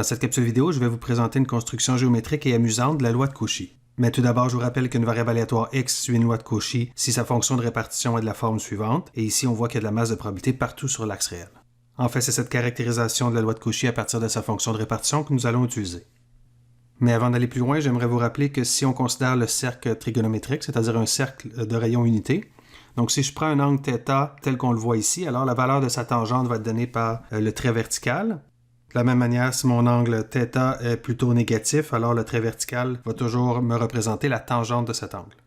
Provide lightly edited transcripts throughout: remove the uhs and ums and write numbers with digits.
Dans cette capsule vidéo, je vais vous présenter une construction géométrique et amusante de la loi de Cauchy. Mais tout d'abord, je vous rappelle qu'une variable aléatoire x suit une loi de Cauchy si sa fonction de répartition est de la forme suivante, et ici on voit qu'il y a de la masse de probabilité partout sur l'axe réel. En fait, c'est cette caractérisation de la loi de Cauchy à partir de sa fonction de répartition que nous allons utiliser. Mais avant d'aller plus loin, j'aimerais vous rappeler que si on considère le cercle trigonométrique, c'est-à-dire un cercle de rayon unité, donc si je prends un angle θ tel qu'on le voit ici, alors la valeur de sa tangente va être donnée par le trait vertical. De la même manière, si mon angle θ est plutôt négatif, alors le trait vertical va toujours me représenter la tangente de cet angle.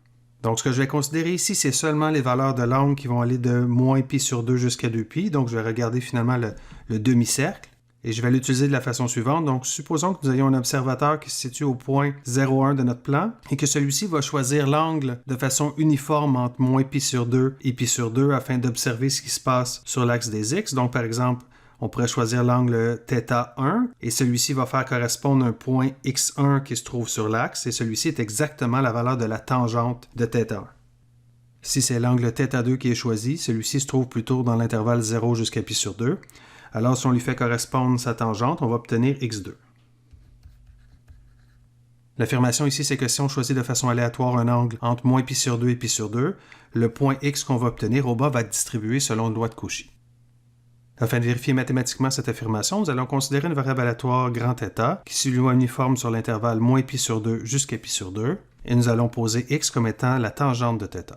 Donc ce que je vais considérer ici, c'est seulement les valeurs de l'angle qui vont aller de moins π sur 2 jusqu'à 2π. Donc je vais regarder finalement le demi-cercle. Et je vais l'utiliser de la façon suivante. Donc, supposons que nous ayons un observateur qui se situe au point 0,1 de notre plan et que celui-ci va choisir l'angle de façon uniforme entre moins π sur 2 et π sur 2 afin d'observer ce qui se passe sur l'axe des x. Donc, par exemple, on pourrait choisir l'angle θ1 et celui-ci va faire correspondre un point x1 qui se trouve sur l'axe et celui-ci est exactement la valeur de la tangente de θ1. Si c'est l'angle θ2 qui est choisi, celui-ci se trouve plutôt dans l'intervalle 0 jusqu'à π sur 2. Alors, si on lui fait correspondre sa tangente, on va obtenir x2. L'affirmation ici, c'est que si on choisit de façon aléatoire un angle entre moins π sur 2 et π sur 2, le point x qu'on va obtenir au bas va être distribué selon une loi de Cauchy. Afin de vérifier mathématiquement cette affirmation, nous allons considérer une variable aléatoire grand θ qui suit une loi uniforme sur l'intervalle moins π sur 2 jusqu'à π sur 2, et nous allons poser x comme étant la tangente de θ.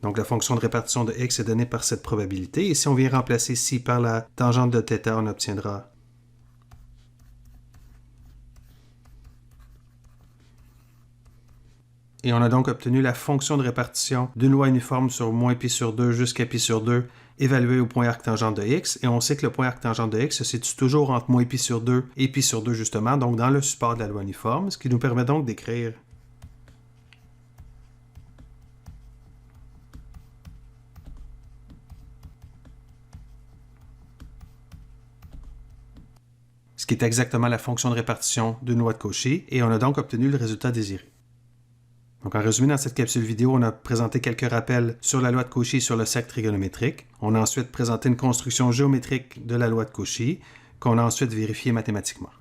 Donc, la fonction de répartition de x est donnée par cette probabilité. Et si on vient remplacer ci par la tangente de θ, on obtiendra et on a donc obtenu la fonction de répartition d'une loi uniforme sur moins π sur 2 jusqu'à π sur 2 évaluée au point arctangente de x. Et on sait que le point arctangente de x se situe toujours entre moins π sur 2 et π sur 2 justement, donc dans le support de la loi uniforme, ce qui nous permet donc d'écrire ce qui est exactement la fonction de répartition d'une loi de Cauchy, et on a donc obtenu le résultat désiré. Donc en résumé, dans cette capsule vidéo, on a présenté quelques rappels sur la loi de Cauchy et sur le cercle trigonométrique. On a ensuite présenté une construction géométrique de la loi de Cauchy, qu'on a ensuite vérifiée mathématiquement.